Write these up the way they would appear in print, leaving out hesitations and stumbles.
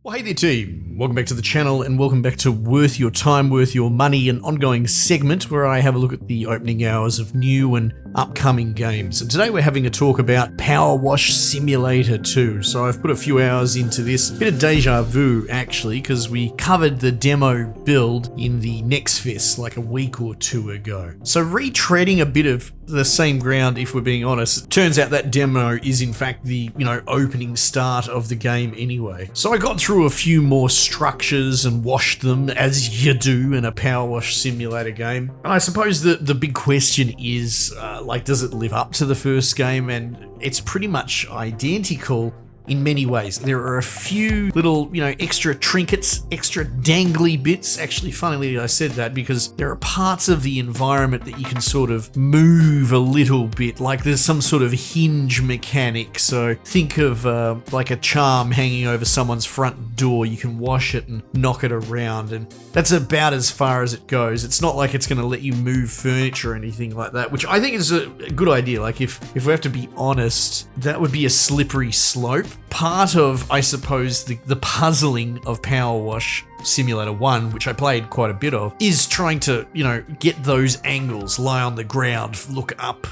Well, hey there team, welcome back to the channel and welcome back to Worth Your Time, Worth Your Money, an ongoing segment where I have a look at the opening hours of new and upcoming games. And today we're having a talk about PowerWash Simulator 2. So I've put a few hours into this, a bit of deja vu actually, because we covered the demo build in the Next Fest like a week or two ago. So retreading a bit of the same ground, if we're being honest, turns out that demo is in fact the, opening start of the game anyway. So I got through a few more structures and washed them as you do in a Power Wash Simulator game. And I suppose the big question is, does it live up to the first game? And it's pretty much identical in many ways. There are a few little, extra trinkets, extra dangly bits. Actually, funnily I said that because there are parts of the environment that you can sort of move a little bit, like there's some sort of hinge mechanic. So think of like a charm hanging over someone's front door. You can wash it and knock it around, and that's about as far as it goes. It's not like it's going to let you move furniture or anything like that, which I think is a good idea. Like if we have to be honest, that would be a slippery slope. Part of, I suppose, the puzzling of Power Wash Simulator 1, which I played quite a bit of, is trying to, get those angles, lie on the ground, look up,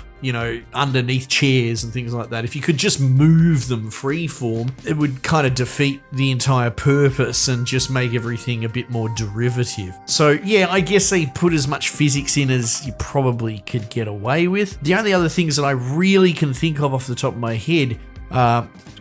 underneath chairs and things like that. If you could just move them freeform, it would kind of defeat the entire purpose and just make everything a bit more derivative. So yeah, I guess they put as much physics in as you probably could get away with. The only other things that I really can think of off the top of my head,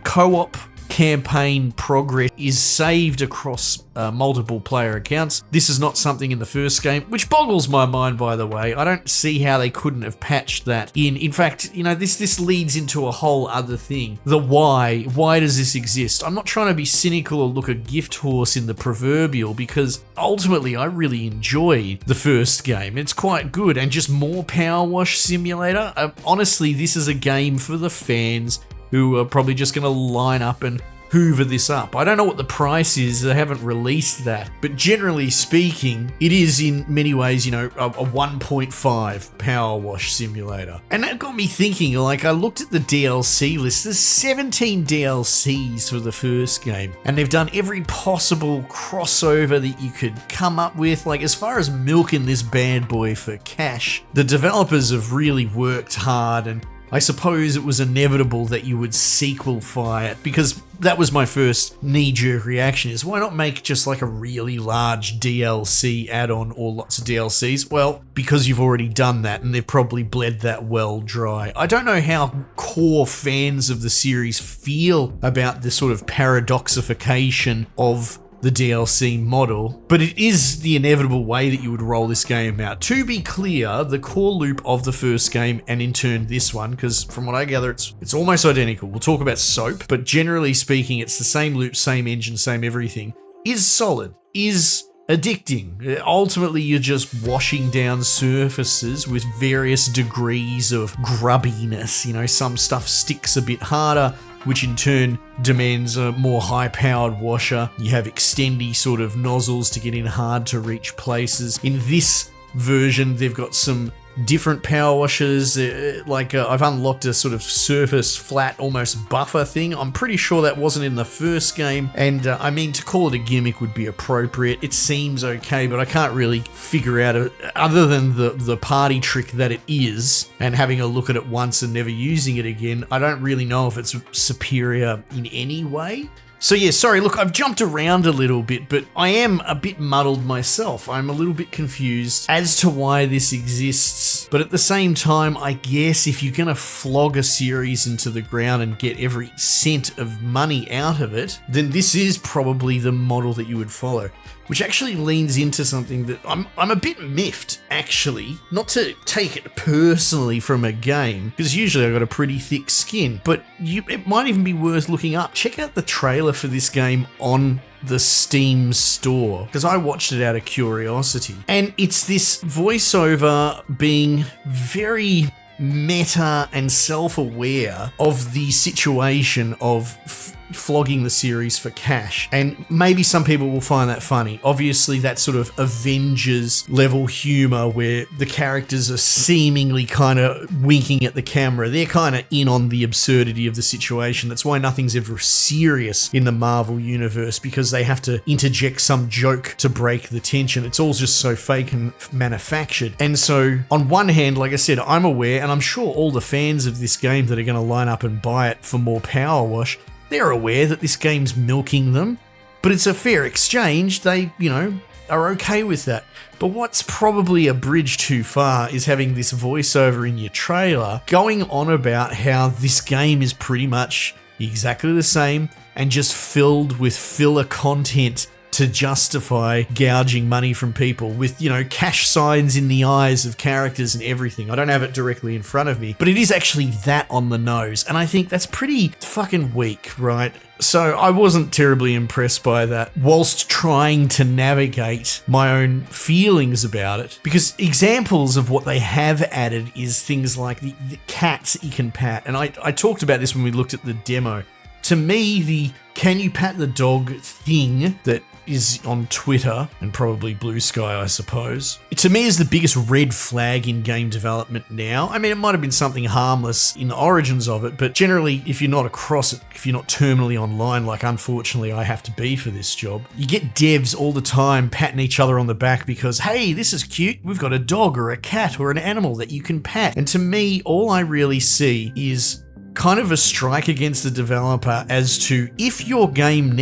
co-op campaign progress is saved across multiple player accounts. This is not something in the first game, which boggles my mind, by the way. I don't see how they couldn't have patched that in. In fact, this leads into a whole other thing. The why. Why does this exist? I'm not trying to be cynical or look a gift horse in the proverbial, because ultimately I really enjoyed the first game. It's quite good, and just more Power Wash Simulator. Honestly, this is a game for the fans who are probably just going to line up and hoover this up. I don't know what the price is, they haven't released that. But generally speaking, it is in many ways, a 1.5 Power Wash Simulator. And that got me thinking, I looked at the DLC list, there's 17 DLCs for the first game. And they've done every possible crossover that you could come up with. As far as milking this bad boy for cash, the developers have really worked hard, and I suppose it was inevitable that you would sequelify it, because that was my first knee-jerk reaction, is why not make just a really large DLC add-on or lots of DLCs? Well, because you've already done that and they've probably bled that well dry. I don't know how core fans of the series feel about this sort of paradoxification of the DLC model, but it is the inevitable way that you would roll this game out. To be clear, the core loop of the first game, and in turn this one, because from what I gather, it's almost identical. We'll talk about soap, but generally speaking, it's the same loop, same engine, same everything, is solid, is addicting. Ultimately, you're just washing down surfaces with various degrees of grubbiness. Some stuff sticks a bit harder, which in turn demands a more high-powered washer. You have extendy sort of nozzles to get in hard-to-reach places. In this version, they've got some different power washers, I've unlocked a sort of surface flat almost buffer thing. I'm pretty sure that wasn't in the first game, and to call it a gimmick would be appropriate. It seems okay, but I can't really figure out other than the party trick that it is, and having a look at it once and never using it again, I don't really know if it's superior in any way. So yeah, sorry, look, I've jumped around a little bit, but I am a bit muddled myself. I'm a little bit confused as to why this exists. But at the same time, I guess if you're going to flog a series into the ground and get every cent of money out of it, then this is probably the model that you would follow. Which actually leans into something that I'm a bit miffed, actually. Not to take it personally from a game, because usually I've got a pretty thick skin, but it might even be worth looking up. Check out the trailer for this game on the Steam store, because I watched it out of curiosity. And it's this voiceover being very meta and self-aware of the situation of flogging the series for cash. And maybe some people will find that funny. Obviously, that sort of Avengers level humor where the characters are seemingly kind of winking at the camera. They're kind of in on the absurdity of the situation. That's why nothing's ever serious in the Marvel universe, because they have to interject some joke to break the tension. It's all just so fake and manufactured. And so, on one hand, like I said, I'm aware, and I'm sure all the fans of this game that are going to line up and buy it for more Power Wash, they're aware that this game's milking them, but it's a fair exchange. They, are okay with that. But what's probably a bridge too far is having this voiceover in your trailer going on about how this game is pretty much exactly the same and just filled with filler content to justify gouging money from people with, cash signs in the eyes of characters and everything. I don't have it directly in front of me, but it is actually that on the nose. And I think that's pretty fucking weak, right? So I wasn't terribly impressed by that, whilst trying to navigate my own feelings about it. Because examples of what they have added is things like the cats you can pat. And I talked about this when we looked at the demo. To me, the can you pat the dog thing that is on Twitter and probably Blue Sky, I suppose, to me is the biggest red flag in game development now. I mean, it might have been something harmless in the origins of it, but generally, if you're not across it, if you're not terminally online, like unfortunately I have to be for this job, you get devs all the time patting each other on the back because, hey, this is cute, we've got a dog or a cat or an animal that you can pat. And to me, all I really see is kind of a strike against the developer as to if your game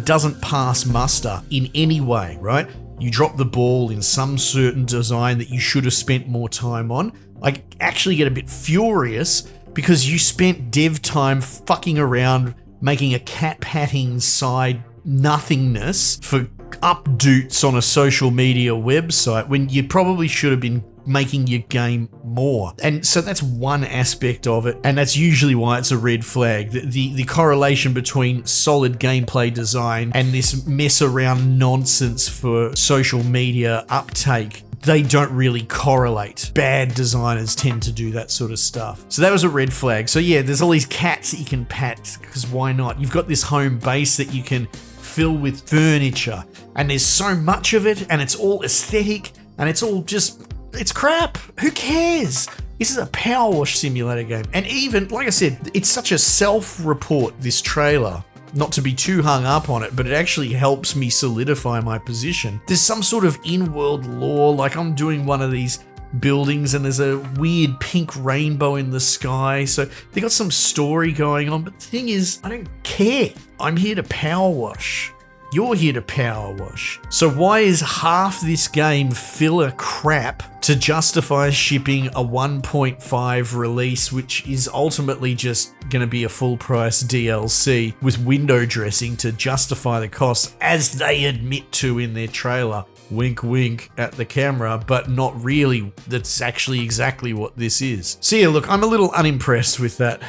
doesn't pass muster in any way, right? You drop the ball in some certain design that you should have spent more time on. I actually get a bit furious because you spent dev time fucking around making a cat patting side nothingness for updates on a social media website when you probably should have been making your game more. And so that's one aspect of it, and that's usually why it's a red flag. The correlation between solid gameplay design and this mess around nonsense for social media uptake, they don't really correlate. Bad designers tend to do that sort of stuff. So that was a red flag. So yeah, there's all these cats that you can pat, because why not? You've got this home base that you can fill with furniture, and there's so much of it, and it's all aesthetic, and it's all just, it's crap. Who cares? This is a Power Wash simulator game. And even, like I said, it's such a self-report, this trailer, not to be too hung up on it, but it actually helps me solidify my position. There's some sort of in-world lore, like I'm doing one of these buildings and there's a weird pink rainbow in the sky, so they got some story going on, but the thing is, I don't care. I'm here to Power Wash. You're here to Power Wash. So why is half this game filler crap to justify shipping a 1.5 release, which is ultimately just going to be a full price DLC with window dressing to justify the costs, as they admit to in their trailer? Wink wink at the camera, but not really. That's actually exactly what this is. So yeah, look, I'm a little unimpressed with that.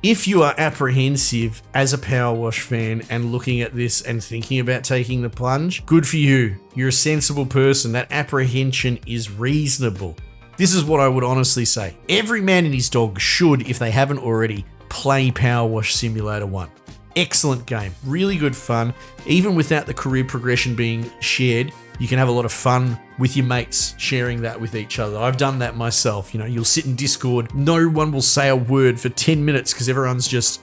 If you are apprehensive as a Power Wash fan and looking at this and thinking about taking the plunge, good for you. You're a sensible person. That apprehension is reasonable. This is what I would honestly say. Every man and his dog should, if they haven't already, play Power Wash Simulator 1. Excellent game. Really good fun. Even without the career progression being shared, you can have a lot of fun with your mates sharing that with each other. I've done that myself. You'll sit in Discord, no one will say a word for 10 minutes because everyone's just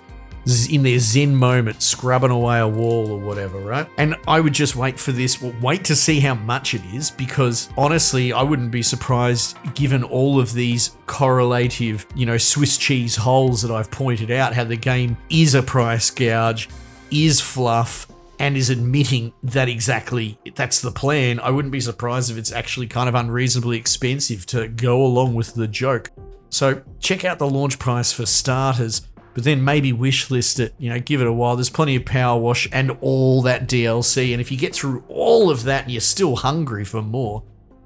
in their zen moment, scrubbing away a wall or whatever, right? And I would just wait for this, wait to see how much it is, because honestly, I wouldn't be surprised given all of these correlative, Swiss cheese holes that I've pointed out, how the game is a price gouge, is fluff, and is admitting that exactly that's the plan. I wouldn't be surprised if it's actually kind of unreasonably expensive to go along with the joke. So check out the launch price for starters, but then maybe wishlist it, give it a while. There's plenty of Power Wash and all that DLC, and if you get through all of that and you're still hungry for more,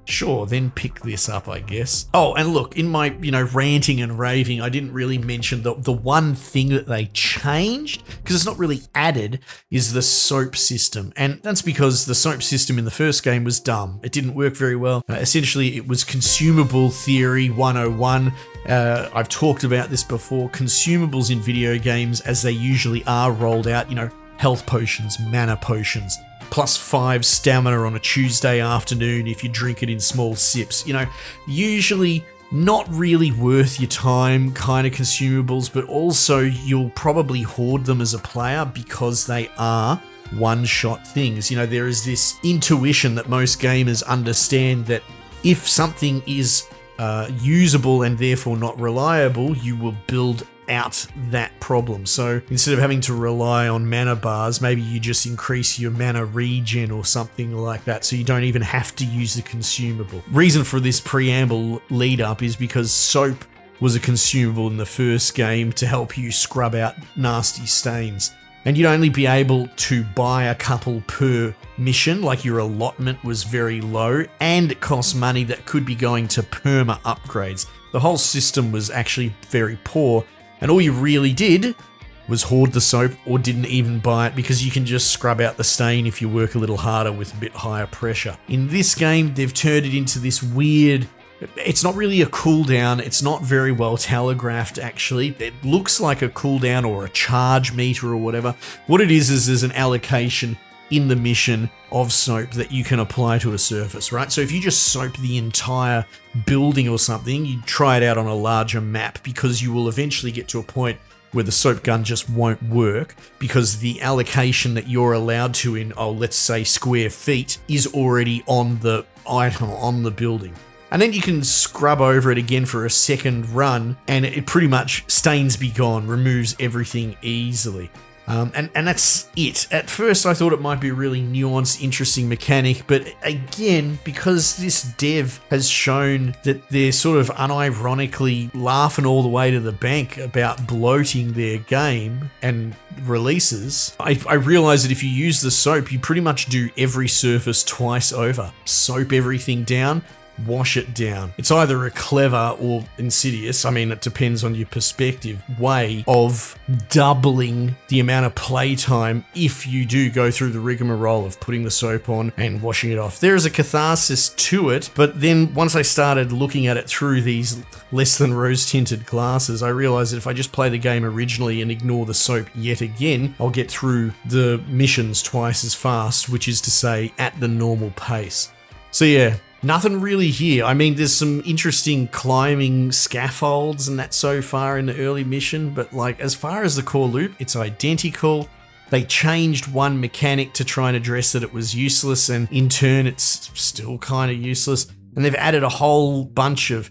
Sure, then pick this up, I guess. Oh, and look, in my, ranting and raving, I didn't really mention the one thing that they changed, because it's not really added, is the soap system. And that's because the soap system in the first game was dumb. It didn't work very well. Essentially, it was consumable theory 101. I've talked about this before. Consumables in video games, as they usually are rolled out, health potions, mana potions, +5 stamina on a Tuesday afternoon if you drink it in small sips. Usually not really worth your time kind of consumables, but also you'll probably hoard them as a player because they are one-shot things. There is this intuition that most gamers understand that if something is usable and therefore not reliable, you will build out that problem. So instead of having to rely on mana bars, maybe you just increase your mana regen or something like that, so you don't even have to use the consumable. Reason for this preamble lead up is because soap was a consumable in the first game to help you scrub out nasty stains. And you'd only be able to buy a couple per mission, like your allotment was very low, and it costs money that could be going to perma upgrades. The whole system was actually very poor, and all you really did was hoard the soap or didn't even buy it, because you can just scrub out the stain if you work a little harder with a bit higher pressure. In this game, they've turned it into this weird... It's not really a cooldown, it's not very well telegraphed actually. It looks like a cooldown or a charge meter or whatever. What it is there's an allocation in the mission of soap that you can apply to a surface, right? So if you just soap the entire building or something, you try it out on a larger map, because you will eventually get to a point where the soap gun just won't work, because the allocation that you're allowed to in, let's say square feet, is already on the item, on the building. And then you can scrub over it again for a second run, and it pretty much stains be gone, removes everything easily. And that's it. At first I thought it might be a really nuanced, interesting mechanic, but again, because this dev has shown that they're sort of unironically laughing all the way to the bank about bloating their game and releases, I realized that if you use the soap, you pretty much do every surface twice over. Soap everything down, wash it down. It's either a clever or insidious, it depends on your perspective, way of doubling the amount of playtime if you do go through the rigmarole of putting the soap on and washing it off. There is a catharsis to it, but then once I started looking at it through these less than rose-tinted glasses, I realized that if I just play the game originally and ignore the soap yet again, I'll get through the missions twice as fast, which is to say at the normal pace. So yeah, nothing really here. There's some interesting climbing scaffolds and that so far in the early mission, but as far as the core loop, it's identical. They changed one mechanic to try and address that it was useless, and in turn it's still kind of useless. And they've added a whole bunch of,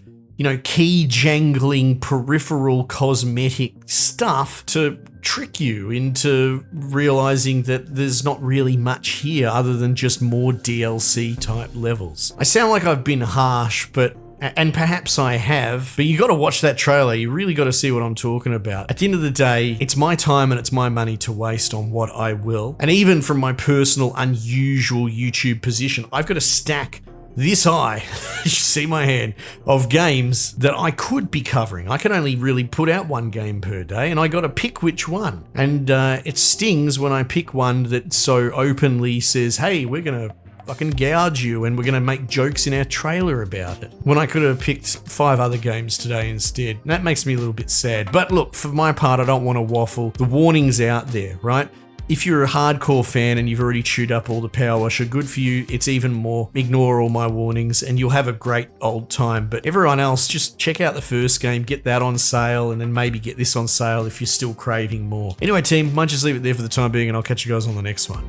key jangling peripheral cosmetic stuff to trick you into realizing that there's not really much here other than just more DLC type levels. I sound like I've been harsh, and perhaps I have, but you got to watch that trailer. You really got to see what I'm talking about. At the end of the day, it's my time and it's my money to waste on what I will. And even from my personal unusual YouTube position, I've got a stack this high, you see my hand, of games that I could be covering. I can only really put out one game per day, and I got to pick which one. And it stings when I pick one that so openly says, hey, we're going to fucking gouge you and we're going to make jokes in our trailer about it, when I could have picked 5 other games today instead. And that makes me a little bit sad. But look, for my part, I don't want to waffle. The warning's out there, right? If you're a hardcore fan and you've already chewed up all the PowerWash, good for you. It's even more. Ignore all my warnings and you'll have a great old time. But everyone else, just check out the first game, get that on sale, and then maybe get this on sale if you're still craving more. Anyway, team, might just leave it there for the time being, and I'll catch you guys on the next one.